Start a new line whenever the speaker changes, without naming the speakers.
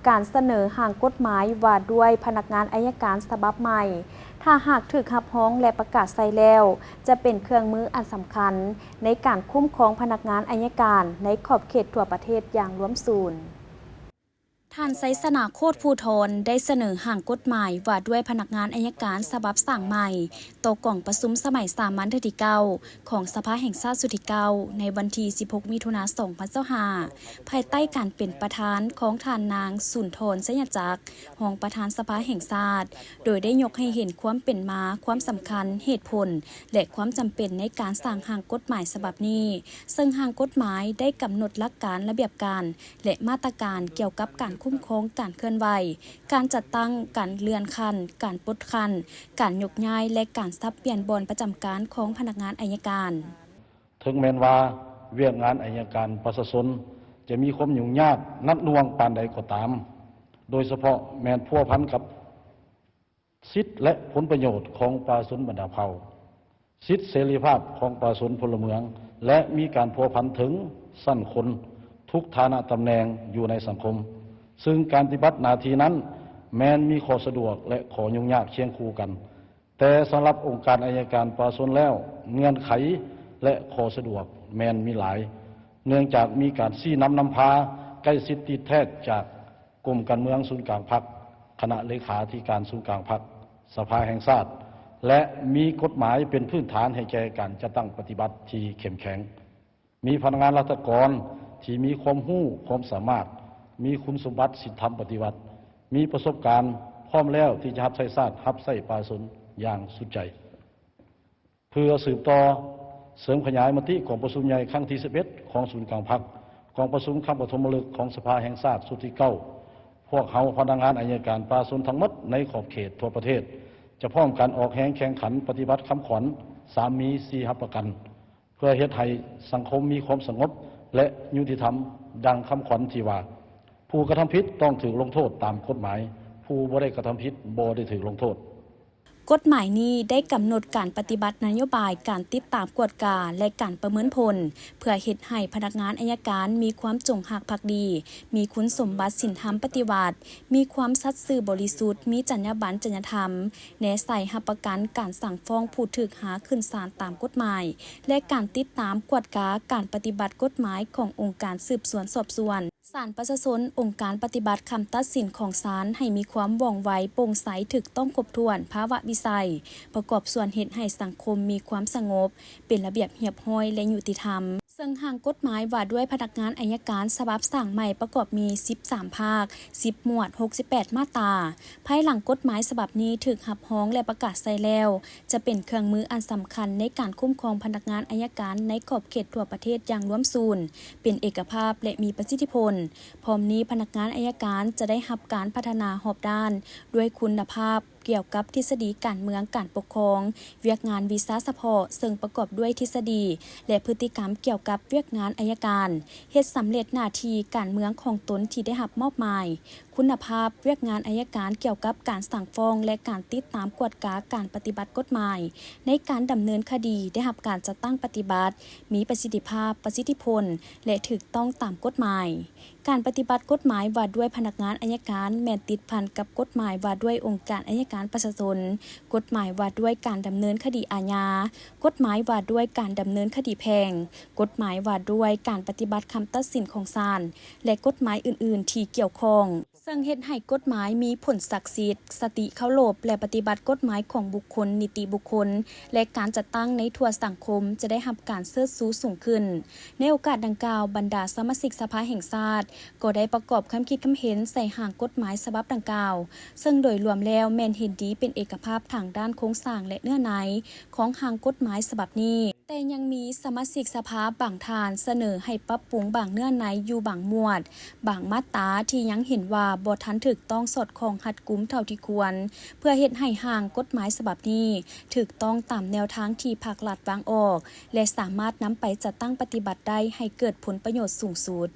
การเสนอห่างกฎหมายว่าด้วยพนักงานอัยการฉบับใหม่ถ้าหากถูกรับร้องและประกาศใส่แล้วจะเป็นเครื่องมืออันสำคัญในการคุ้มครองพนักงานอัยการในขอบเขตทั่วประเทศอย่างล้มศูนย์ท่านไซสนาโคตรภูธรได้เสนอห่างกฎหมายว่าด้วยพนักงานอัยการฉบับสั่งใหม่โตกล่องประชุมสมัยสามัญที่9ของสภาแห่งชาติสุดที่9ในวันที่ 16 มิถุนายน 2025ภายใต้การเป็นประธานของท่านนางสุนทรสัญจักรรองประธานสภาแห่งชาติโดยได้ยกให้เห็นความเป็นมาความสำคัญเหตุผลและความจำเป็นในการสร้างห่างกฎหมายฉบับนี้ซึ่งห่างกฎหมายได้กำหนดหลักการระเบียบการและมาตรการเกี่ยวกับการคุ้มครองการเคลื่อนไหวการจัดตั้งการเลื่อนขั้นการปลดขั้นการยกย้ายและการสับเปลี่ยนบอนประจำการของพนักงานอัยการ
ถึงแม้ว่าเวียกงานอัยการประชาชนจะมีความยุ่งยากนักหน่วงปานใดก็ตามโดยเฉพาะแม้นพัวพันกับสิทธิและผลประโยชน์ของประชาชนบรรดาเผ่าสิทธิเสรีภาพของประชาชนพลเมืองและมีการพัวพันถึงสั้นคนทุกฐานะตำแหน่งอยู่ในสังคมซึ่งการปฏิบัติหน้าที่นั้นแม้นมีข้อสะดวกและข้อยุ่งยากเคียงคู่กันแต่สำหรับองค์การอัยการประชาชนแล้วเงื่อนไขและข้อสะดวกแม้นมีหลายเนื่องจากมีการชี้นำพาใกล้ชิดติดแท้จากกรมการเมืองศูนย์กลางพรรคคณะเลขาธิการศูนย์กลางพรรคสภาแห่งชาติและมีกฎหมายเป็นพื้นฐานให้แก่การจัดตั้งปฏิบัติที่เข้มแข็งมีพนักงานราชการที่มีความรู้ความสามารถมีคุณสมบัติศีลธรรมปฏิบัติมีประสบการณ์พร้อมแล้วที่จะรับใช้ชาติรับใช้ประชาชนอย่างสุดใจเพื่อสืบต่อเสริมขยายมติของประชุมใหญ่ครั้งที่ 11 ของศูนย์กลางพรรคของประชุมครั้งปฐมฤกษ์ของสภาแห่งชาติสุดที่9พวกเขาพนักงานอัยการประชาชนทั้งหมดในขอบเขตทั่วประเทศจะพร้อมกันออกแห่งแข่งขันปฏิบัติคำขวัญ3มี4รับประกันเพื่อเฮ็ดให้สังคมมีความสงบและยุติธรรมดังคำขวัญที่ว่าผู้กระทำผิดต้องถูกลงโทษตามกฎหมายผู้บ่ได้กระทำผิดบ่ได้ถูกลงโทษ
กฎหมายนี้ได้กำหนดการปฏิบัตินโยบายการติดตามกวดกาและการประเมินผลเพื่อเฮ็ดให้พนักงานอัยการมีความจงรักภักดีมีคุณสมบัติศีลธรรมปฏิบัติมีความสัตย์ซื่อบริสุทธิ์มีจรรยาบรรณจรรยธรรมแนใส่รับประกันการสั่งฟ้องผู้ถูกหาขึ้นศาลตามกฎหมายและการติดตามกวดกาการปฏิบัติกฎหมายขององค์การสืบสวนสอบสวนศาลประชาชนองค์การปฏิบัติคำตัดสินของศาลให้มีความว่องไวโปร่งใสถูกต้องครบถ้วนภาวะวิสัยประกอบส่วนเหตุให้สังคมมีความสงบเป็นระเบียบเรียบร้อยและยุติธรรมซึ่งห่างกฎหมายว่าด้วยพนักงานอัยการฉบับสั่งใหม่ประกอบมี13ภาค10หมวด68มาตราภายหลังกฎหมายฉบับนี้ถูกรับร้องและประกาศใช้แล้วจะเป็นเครื่องมืออันสำคัญในการคุ้มครองพนักงานอัยการในขอบเขตทั่วประเทศอย่างล้มศูนย์เป็นเอกภาพและมีประสิทธิผลพร้อมนี้พนักงานอัยการจะได้รับการพัฒนาหอบด้านด้วยคุณภาพเกี่ยวกับทฤษฎีการเมืองการปกครองเวียกงานวีซ่าเฉพาะซึ่งประกอบด้วยทฤษฎีและพฤติกรรมเกี่ยวกับเวียกงานอัยการเฮ็ดสำเร็จหน้าที่การเมืองของตนที่ได้รับมอบหมายคุณภาพเวียกงานอัยการเกี่ยวกับการสั่งฟ้องและการติดตามกวดกาการปฏิบัติกฎหมายในการดำเนินคดีได้รับการจัดตั้งปฏิบัติมีประสิทธิภาพประสิทธิผลและถูกต้องตามกฎหมายการปฏิบัติกฎหมายว่าด้วยพนักงานอัยการแม่นติดพันกับกฎหมายว่าด้วยองค์การอัยการประชาชนกฎหมายว่าด้วยการดำเนินคดีอาญากฎหมายว่าด้วยการดำเนินคดีแพ่งกฎหมายว่าด้วยการปฏิบัติคำตัดสินของศาลและกฎหมายอื่นๆที่เกี่ยวข้องซึ่งเฮ็ดให้กฎหมายมีผลศักดิ์สิทธิ์สติเคารพและปฏิบัติกฎหมายของบุคคลนิติบุคคลและการจัดตั้งในทั่วสังคมจะได้รับการเชิดชูสูงขึ้นในโอกาสดังกล่าวบรรดาสมาชิกสภาแห่งชาติก็ได้ประกอบคำคิดคำเห็นใส่ห่างกฎหมายฉบับดังกล่าวซึ่งโดยรวมแล้วแม่นเห็นดีเป็นเอกภาพทางด้านโครงสร้างและเนื้อในของห่างกฎหมายฉบับนี้แต่ยังมีสมาชิกสภาบางท่านเสนอให้ปรับปรุงบางเนื้อในอยู่บางหมวดบางมาตราที่ยังเห็นว่าบ่ทันถูกต้องสอดคล้องรัดกุมเท่าที่ควรเพื่อเฮ็ดให้ห่างกฎหมายฉบับนี้ถูกต้องตามแนวทางที่ภาครัฐวางออกและสามารถนำไปจัดตั้งปฏิบัติได้ให้เกิดผลประโยชน์สูงสุด